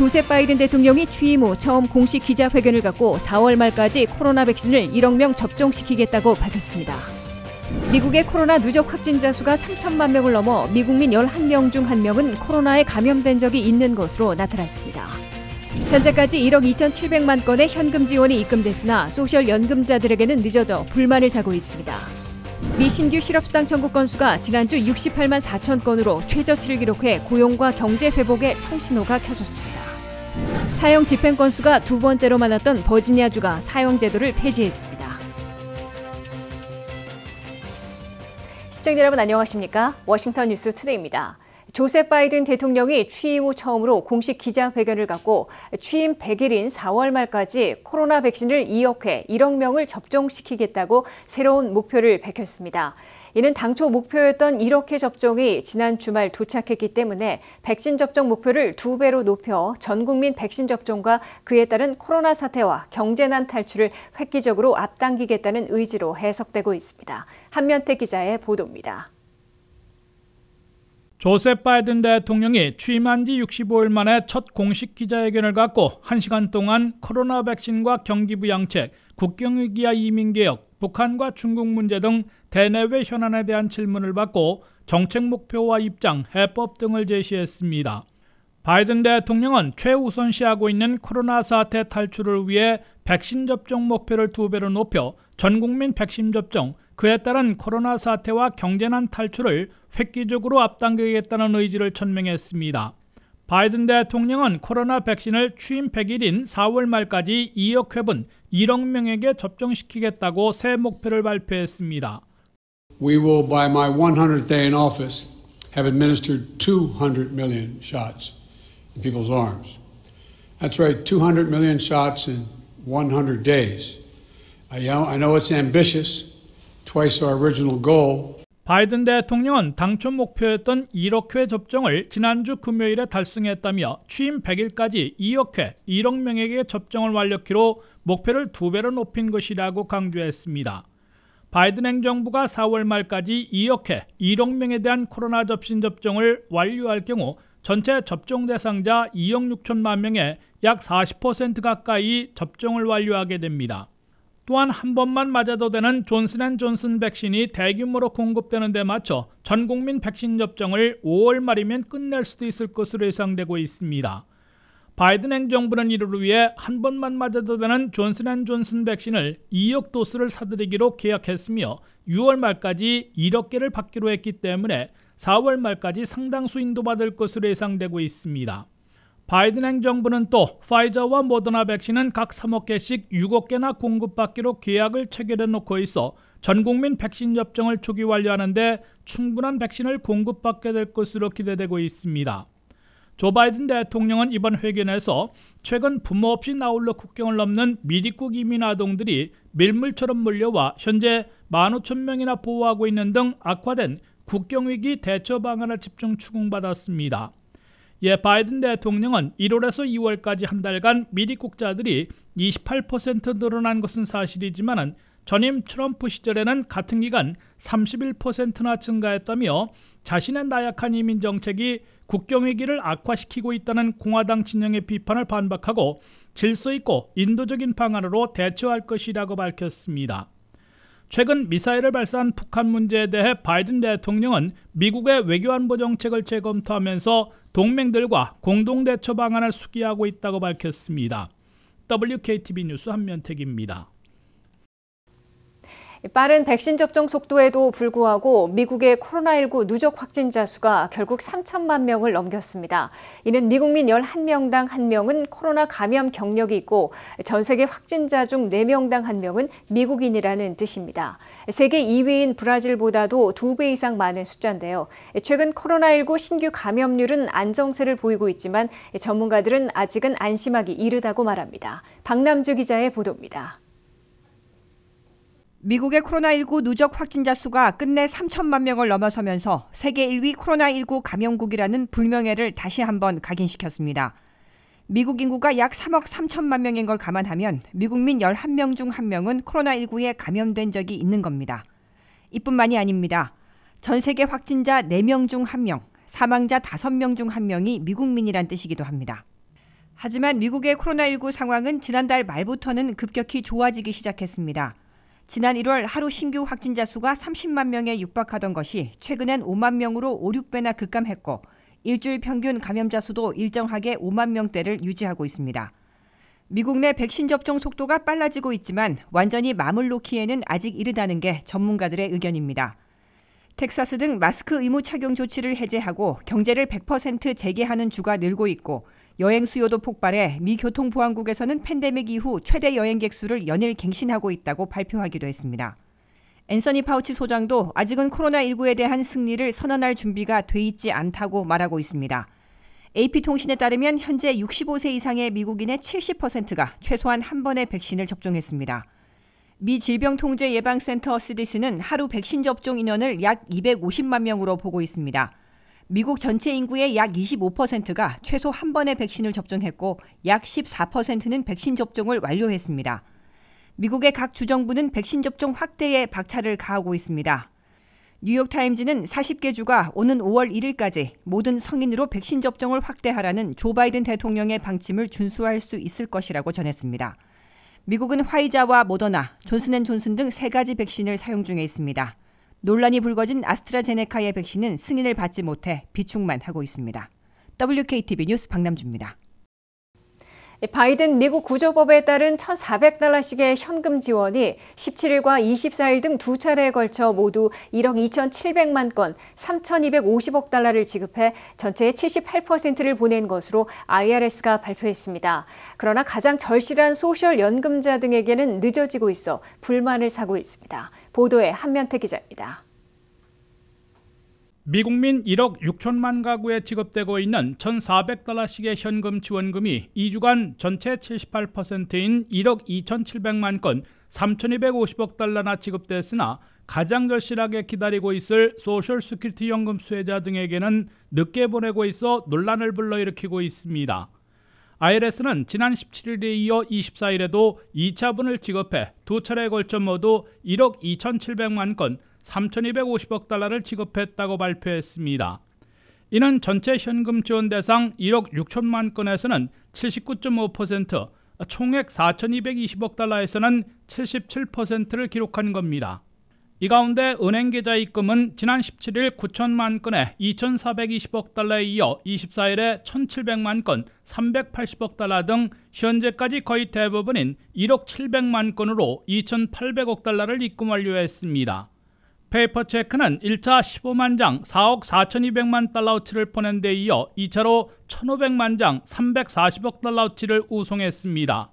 조셉 바이든 대통령이 취임 후 처음 공식 기자회견을 갖고 4월 말까지 코로나 백신을 1억 명 접종시키겠다고 밝혔습니다. 미국의 코로나 누적 확진자 수가 3천만 명을 넘어 미국민 11명 중 1명은 코로나에 감염된 적이 있는 것으로 나타났습니다. 현재까지 1억 2,700만 건의 현금 지원이 입금됐으나 소셜연금자들에게는 늦어져 불만을 사고 있습니다. 미 신규 실업수당 청구 건수가 지난주 68만 4천 건으로 최저치를 기록해 고용과 경제 회복에 청신호가 켜졌습니다. 사형 집행 건수가 두 번째로 많았던 버지니아주가 사형 제도를 폐지했습니다. 시청자 여러분 안녕하십니까? 워싱턴 뉴스 투데이입니다. 조셉 바이든 대통령이 취임 후 처음으로 공식 기자회견을 갖고 취임 100일인 4월 말까지 코로나 백신을 2억 회, 1억 명을 접종시키겠다고 새로운 목표를 밝혔습니다. 이는 당초 목표였던 1억 회 접종이 지난 주말 도착했기 때문에 백신 접종 목표를 2배로 높여 전 국민 백신 접종과 그에 따른 코로나 사태와 경제난 탈출을 획기적으로 앞당기겠다는 의지로 해석되고 있습니다. 한면태 기자의 보도입니다. 조셉 바이든 대통령이 취임한 지 65일 만에 첫 공식 기자회견을 갖고 1시간 동안 코로나 백신과 경기 부양책, 국경위기와 이민개혁, 북한과 중국 문제 등 대내외 현안에 대한 질문을 받고 정책 목표와 입장, 해법 등을 제시했습니다. 바이든 대통령은 최우선시하고 있는 코로나 사태 탈출을 위해 백신 접종 목표를 2배로 높여 전 국민 백신 접종, 그에 따른 코로나 사태와 경제난 탈출을 획기적으로 앞당기겠다는 의지를 천명했습니다. 바이든 대통령은 코로나 백신을 취임 100일인 4월 말까지 2억 회분 1억 명에게 접종시키겠다고 새 목표를 발표했습니다. We will, by my 100th day in office, have administered 200 million shots in people's arms. That's right, 200 million shots in 100 days. I know it's ambitious. Twice our original goal. 바이든 대통령은 당초 목표였던 1억 회 접종을 지난주 금요일에 달성했다며 취임 100일까지 2억 회, 1억 명에게 접종을 완료키로 목표를 2배로 높인 것이라고 강조했습니다. 바이든 행정부가 4월 말까지 2억 회, 1억 명에 대한 코로나 백신 접종을 완료할 경우 전체 접종 대상자 2억 6천만 명의 약 40% 가까이 접종을 완료하게 됩니다. 또한 한 번만 맞아도 되는 존슨앤존슨 백신이 대규모로 공급되는 데 맞춰 전 국민 백신 접종을 5월 말이면 끝낼 수도 있을 것으로 예상되고 있습니다. 바이든 행정부는 이를 위해 한 번만 맞아도 되는 존슨앤존슨 백신을 2억 도스를 사들이기로 계약했으며 6월 말까지 1억 개를 받기로 했기 때문에 4월 말까지 상당수 인도받을 것으로 예상되고 있습니다. 바이든 행정부는 또 파이저와 모더나 백신은 각 3억 개씩 6억 개나 공급받기로 계약을 체결해 놓고 있어 전 국민 백신 접종을 초기 완료하는 데 충분한 백신을 공급받게 될 것으로 기대되고 있습니다. 조 바이든 대통령은 이번 회견에서 최근 부모 없이 나홀로 국경을 넘는 미입국 이민 아동들이 밀물처럼 몰려와 현재 15,000명이나 보호하고 있는 등 악화된 국경위기 대처 방안을 집중 추궁받았습니다. 바이든 대통령은 1월에서 2월까지 한 달간 미입국자들이 28% 늘어난 것은 사실이지만 전임 트럼프 시절에는 같은 기간 31%나 증가했다며 자신의 나약한 이민 정책이 국경위기를 악화시키고 있다는 공화당 진영의 비판을 반박하고 질서 있고 인도적인 방안으로 대처할 것이라고 밝혔습니다. 최근 미사일을 발사한 북한 문제에 대해 바이든 대통령은 미국의 외교안보 정책을 재검토하면서 동맹들과 공동대처 방안을 수기하고 있다고 밝혔습니다. WKTV 뉴스 한면택입니다. 빠른 백신 접종 속도에도 불구하고 미국의 코로나19 누적 확진자 수가 결국 3천만 명을 넘겼습니다. 이는 미국민 11명당 1명은 코로나 감염 경력이 있고 전 세계 확진자 중 4명당 1명은 미국인이라는 뜻입니다. 세계 2위인 브라질보다도 2배 이상 많은 숫자인데요. 최근 코로나19 신규 감염률은 안정세를 보이고 있지만 전문가들은 아직은 안심하기 이르다고 말합니다. 박남주 기자의 보도입니다. 미국의 코로나19 누적 확진자 수가 끝내 3천만 명을 넘어서면서 세계 1위 코로나19 감염국이라는 불명예를 다시 한번 각인시켰습니다. 미국 인구가 약 3억 3천만 명인 걸 감안하면 미국민 11명 중 1명은 코로나19에 감염된 적이 있는 겁니다. 이뿐만이 아닙니다. 전 세계 확진자 4명 중 1명, 사망자 5명 중 1명이 미국민이란 뜻이기도 합니다. 하지만 미국의 코로나19 상황은 지난달 말부터는 급격히 좋아지기 시작했습니다. 지난 1월 하루 신규 확진자 수가 30만 명에 육박하던 것이 최근엔 5만 명으로 5, 6배나 급감했고 일주일 평균 감염자 수도 일정하게 5만 명대를 유지하고 있습니다. 미국 내 백신 접종 속도가 빨라지고 있지만 완전히 마음을 놓기에는 아직 이르다는 게 전문가들의 의견입니다. 텍사스 등 마스크 의무 착용 조치를 해제하고 경제를 100% 재개하는 주가 늘고 있고 여행 수요도 폭발해 미 교통보안국에서는 팬데믹 이후 최대 여행객 수를 연일 갱신하고 있다고 발표하기도 했습니다. 앤서니 파우치 소장도 아직은 코로나19에 대한 승리를 선언할 준비가 돼 있지 않다고 말하고 있습니다. AP통신에 따르면 현재 65세 이상의 미국인의 70%가 최소한 한 번의 백신을 접종했습니다. 미 질병통제예방센터 CDC는 하루 백신 접종 인원을 약 250만 명으로 보고 있습니다. 미국 전체 인구의 약 25%가 최소 한 번의 백신을 접종했고 약 14%는 백신 접종을 완료했습니다. 미국의 각 주정부는 백신 접종 확대에 박차를 가하고 있습니다. 뉴욕타임즈는 40개 주가 오는 5월 1일까지 모든 성인으로 백신 접종을 확대하라는 조 바이든 대통령의 방침을 준수할 수 있을 것이라고 전했습니다. 미국은 화이자와 모더나, 존슨앤존슨 등 3가지 백신을 사용 중에 있습니다. 논란이 불거진 아스트라제네카의 백신은 승인을 받지 못해 비축만 하고 있습니다. WKTV 뉴스 박남주입니다. 바이든 미국 구조법에 따른 1,400달러씩의 현금 지원이 17일과 24일 등 두 차례에 걸쳐 모두 1억 2,700만 건, 3,250억 달러를 지급해 전체의 78%를 보낸 것으로 IRS가 발표했습니다. 그러나 가장 절실한 소셜 연금자 등에게는 늦어지고 있어 불만을 사고 있습니다. 보도에 한면태 기자입니다. 미국민 1억 6천만 가구에 지급되고 있는 1,400달러씩의 현금 지원금이 2주간 전체 78%인 1억 2,700만 건, 3,250억 달러나 지급됐으나 가장 절실하게 기다리고 있을 소셜 시큐리티 연금 수혜자 등에게는 늦게 보내고 있어 논란을 불러일으키고 있습니다. IRS는 지난 17일에 이어 24일에도 2차분을 지급해 두 차례에 걸쳐 모두 1억 2,700만 건, 3,250억 달러를 지급했다고 발표했습니다. 이는 전체 현금 지원 대상 1억 6천만 건에서는 79.5%, 총액 4,220억 달러에서는 77%를 기록한 겁니다. 이 가운데 은행 계좌 입금은 지난 17일 9천만 건에 2,420억 달러에 이어 24일에 1,700만 건, 380억 달러 등 현재까지 거의 대부분인 1억 700만 건으로 2,800억 달러를 입금 완료했습니다. 페이퍼 체크는 1차 15만 장 4억 4,200만 달러어치를 보낸 데 이어 2차로 1,500만 장 340억 달러어치를 우송했습니다.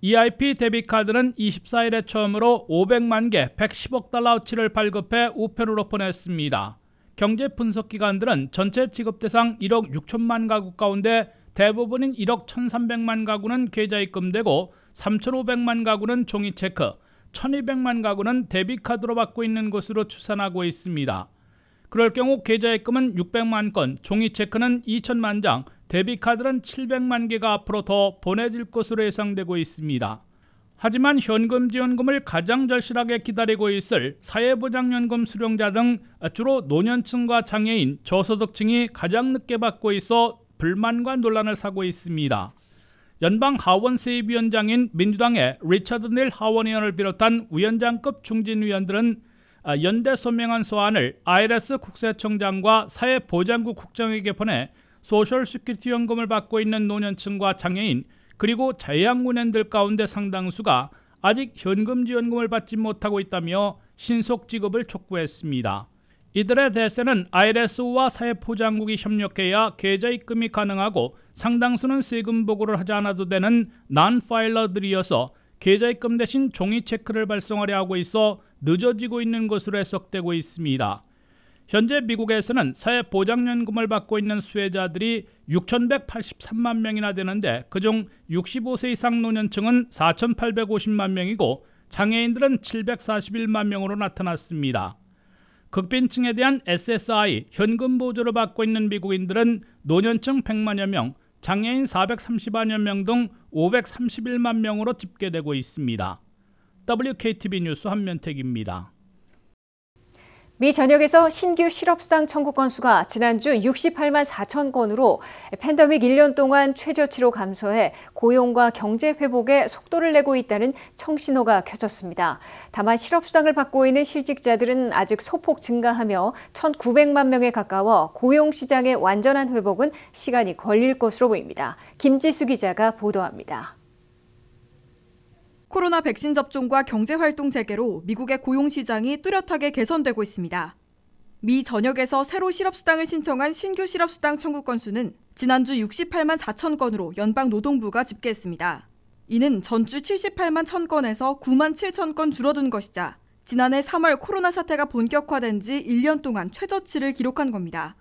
EIP 데비카드는 24일에 처음으로 500만 개 110억 달러어치를 발급해 우편으로 보냈습니다. 경제 분석 기관들은 전체 지급 대상 1억 6천만 가구 가운데 대부분인 1억 1,300만 가구는 계좌 입금되고 3,500만 가구는 종이 체크, 1,200만 가구는 데비카드로 받고 있는 것으로 추산하고 있습니다. 그럴 경우 계좌 입금은 600만 건, 종이 체크는 2천만 장, 데비카드는 700만 개가 앞으로 더 보내질 것으로 예상되고 있습니다. 하지만 현금 지원금을 가장 절실하게 기다리고 있을 사회보장연금 수령자 등 주로 노년층과 장애인, 저소득층이 가장 늦게 받고 있어 불만과 논란을 사고 있습니다. 연방 하원 세입위원장인 민주당의 리처드 닐 하원 의원을 비롯한 위원장급 중진 의원들은 연대 서명한 소안을 IRS 국세청장과 사회보장국 국장에게 보내 소셜 시큐리티 연금을 받고 있는 노년층과 장애인 그리고 자영운행들 가운데 상당수가 아직 현금 지원금을 받지 못하고 있다며 신속 지급을 촉구했습니다. 이들의 대세는 IRS와 사회보장국이 협력해야 계좌 입금이 가능하고 상당수는 세금 보고를 하지 않아도 되는 non-filer들이어서 계좌 입금 대신 종이 체크를 발송하려 하고 있어 늦어지고 있는 것으로 해석되고 있습니다. 현재 미국에서는 사회보장연금을 받고 있는 수혜자들이 6,183만 명이나 되는데 그중 65세 이상 노년층은 4,850만 명이고 장애인들은 741만 명으로 나타났습니다. 극빈층에 대한 SSI, 현금 보조를 받고 있는 미국인들은 노년층 100만여 명, 장애인 430만여 명 등 531만 명으로 집계되고 있습니다. WKTV 뉴스 한면택입니다. 미 전역에서 신규 실업수당 청구 건수가 지난주 68만 4천 건으로 팬데믹 1년 동안 최저치로 감소해 고용과 경제 회복에 속도를 내고 있다는 청신호가 켜졌습니다. 다만 실업수당을 받고 있는 실직자들은 아직 소폭 증가하며 1,900만 명에 가까워 고용시장의 완전한 회복은 시간이 걸릴 것으로 보입니다. 김지수 기자가 보도합니다. 코로나 백신 접종과 경제활동 재개로 미국의 고용시장이 뚜렷하게 개선되고 있습니다. 미 전역에서 새로 실업수당을 신청한 신규 실업수당 청구 건수는 지난주 68만 4천 건으로 연방노동부가 집계했습니다. 이는 전주 78만 1천 건에서 9만 7천 건 줄어든 것이자 지난해 3월 코로나 사태가 본격화된 지 1년 동안 최저치를 기록한 겁니다.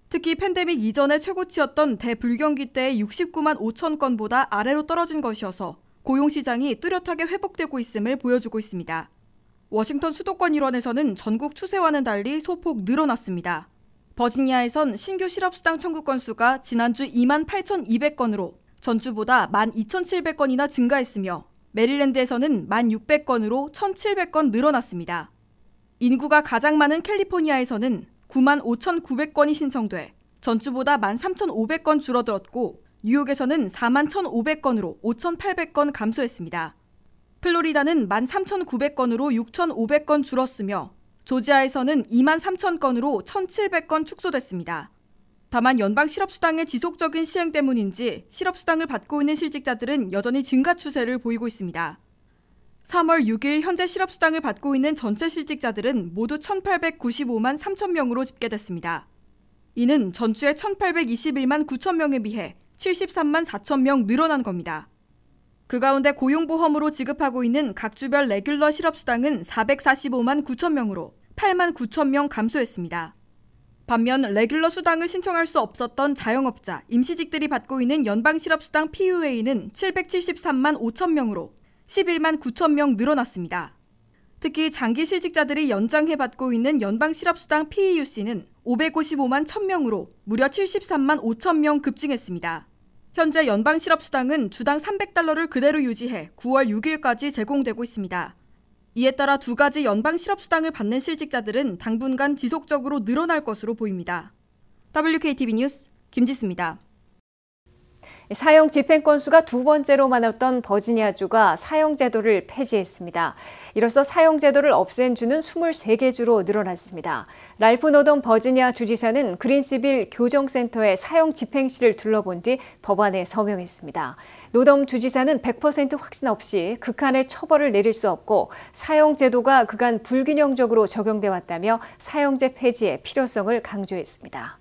특히 팬데믹 이전의 최고치였던 대불경기 때의 69만 5천 건보다 아래로 떨어진 것이어서 고용시장이 뚜렷하게 회복되고 있음을 보여주고 있습니다. 워싱턴 수도권 일원에서는 전국 추세와는 달리 소폭 늘어났습니다. 버지니아에선 신규 실업수당 청구 건수가 지난주 2만 8,200건으로 전주보다 12,700건이나 증가했으며 메릴랜드에서는 1,600건으로 1,700건 늘어났습니다. 인구가 가장 많은 캘리포니아에서는 9만 5,900건이 신청돼 전주보다 13,500건 줄어들었고 뉴욕에서는 4만 1,500건으로 5,800건 감소했습니다. 플로리다는 13,900건으로 6,500건 줄었으며 조지아에서는 2만 3,000건으로 1,700건 축소됐습니다. 다만 연방 실업수당의 지속적인 시행 때문인지 실업수당을 받고 있는 실직자들은 여전히 증가 추세를 보이고 있습니다. 3월 6일 현재 실업수당을 받고 있는 전체 실직자들은 모두 1,895만 3천 명으로 집계됐습니다. 이는 전주의 1,821만 9천 명에 비해 73만 4천 명 늘어난 겁니다. 그 가운데 고용보험으로 지급하고 있는 각 주별 레귤러 실업수당은 445만 9천 명으로 8만 9천 명 감소했습니다. 반면 레귤러 수당을 신청할 수 없었던 자영업자, 임시직들이 받고 있는 연방실업수당 PUA는 773만 5천 명으로 11만 9천 명 늘어났습니다. 특히 장기 실직자들이 연장해 받고 있는 연방실업수당 PEUC는 555만 1천 명으로 무려 73만 5천 명 급증했습니다. 현재 연방실업수당은 주당 $300를 그대로 유지해 9월 6일까지 제공되고 있습니다. 이에 따라 두 가지 연방실업수당을 받는 실직자들은 당분간 지속적으로 늘어날 것으로 보입니다. WKTV 뉴스 김지수입니다. 사형 집행 건수가 두 번째로 많았던 버지니아주가 사형 제도를 폐지했습니다. 이로써 사형 제도를 없앤 주는 23개 주로 늘어났습니다. 랄프 노덤 버지니아 주지사는 그린스빌 교정센터의 사형 집행실을 둘러본 뒤 법안에 서명했습니다. 노덤 주지사는 100% 확신 없이 극한의 처벌을 내릴 수 없고 사형 제도가 그간 불균형적으로 적용돼 왔다며 사형제 폐지의 필요성을 강조했습니다.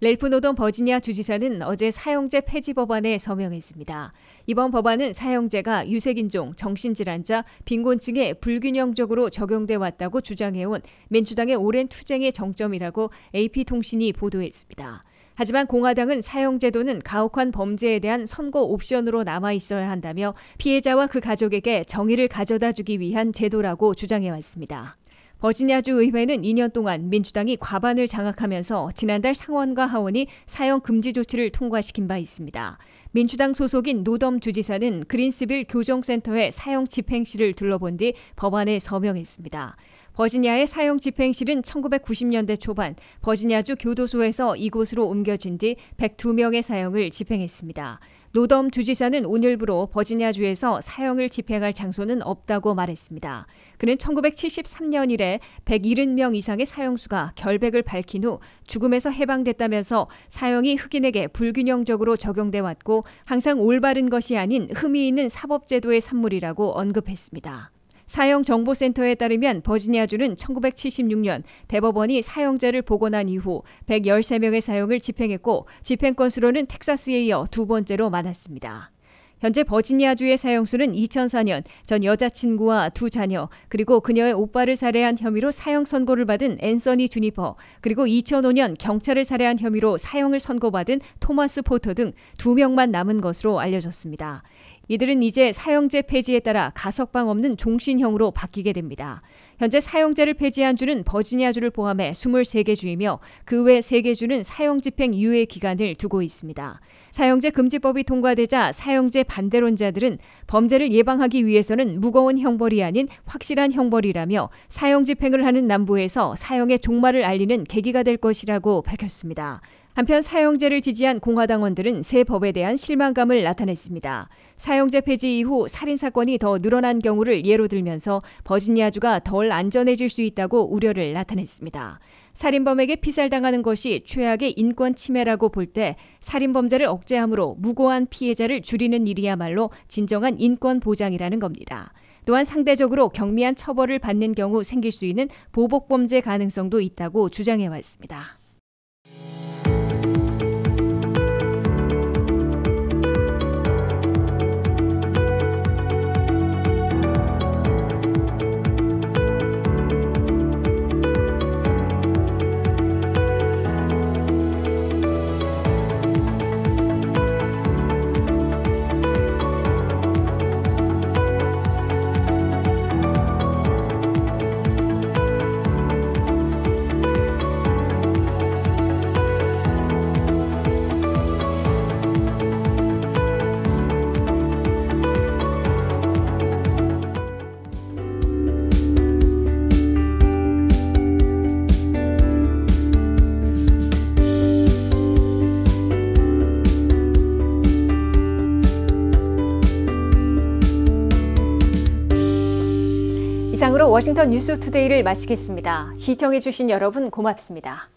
랄프 노덤 버지니아 주지사는 어제 사형제 폐지 법안에 서명했습니다. 이번 법안은 사형제가 유색인종, 정신질환자, 빈곤층에 불균형적으로 적용돼 왔다고 주장해온 민주당의 오랜 투쟁의 정점이라고 AP통신이 보도했습니다. 하지만 공화당은 사형제도는 가혹한 범죄에 대한 선고 옵션으로 남아 있어야 한다며 피해자와 그 가족에게 정의를 가져다 주기 위한 제도라고 주장해왔습니다. 버지니아주 의회는 2년 동안 민주당이 과반을 장악하면서 지난달 상원과 하원이 사형 금지 조치를 통과시킨 바 있습니다. 민주당 소속인 노덤 주지사는 그린스빌 교정센터의 사형 집행실을 둘러본 뒤 법안에 서명했습니다. 버지니아의 사형 집행실은 1990년대 초반 버지니아주 교도소에서 이곳으로 옮겨진 뒤 102명의 사형을 집행했습니다. 노덤 주지사는 오늘부로 버지니아주에서 사형을 집행할 장소는 없다고 말했습니다. 그는 1973년 이래 170명 이상의 사형수가 결백을 밝힌 후 죽음에서 해방됐다면서 사형이 흑인에게 불균형적으로 적용돼 왔고 항상 올바른 것이 아닌 흠이 있는 사법제도의 산물이라고 언급했습니다. 사형정보센터에 따르면 버지니아주는 1976년 대법원이 사형제를 복원한 이후 113명의 사형을 집행했고 집행 건수로는 텍사스에 이어 두 번째로 많았습니다. 현재 버지니아주의 사형수는 2004년 전 여자친구와 두 자녀 그리고 그녀의 오빠를 살해한 혐의로 사형 선고를 받은 앤서니 주니퍼 그리고 2005년 경찰을 살해한 혐의로 사형을 선고받은 토마스 포터 등 2명만 남은 것으로 알려졌습니다. 이들은 이제 사형제 폐지에 따라 가석방 없는 종신형으로 바뀌게 됩니다. 현재 사형제를 폐지한 주는 버지니아주를 포함해 23개 주이며 그 외 3개 주는 사형 집행 유예 기간을 두고 있습니다. 사형제 금지법이 통과되자 사형제 반대론자들은 범죄를 예방하기 위해서는 무거운 형벌이 아닌 확실한 형벌이라며 사형 집행을 하는 남부에서 사형의 종말을 알리는 계기가 될 것이라고 밝혔습니다. 한편 사형제를 지지한 공화당원들은 새 법에 대한 실망감을 나타냈습니다. 사형제 폐지 이후 살인사건이 더 늘어난 경우를 예로 들면서 버지니아주가 덜 안전해질 수 있다고 우려를 나타냈습니다. 살인범에게 피살당하는 것이 최악의 인권 침해라고 볼 때 살인범죄를 억제함으로 무고한 피해자를 줄이는 일이야말로 진정한 인권 보장이라는 겁니다. 또한 상대적으로 경미한 처벌을 받는 경우 생길 수 있는 보복범죄 가능성도 있다고 주장해왔습니다. 이상으로 워싱턴 뉴스투데이를 마치겠습니다. 시청해주신 여러분 고맙습니다.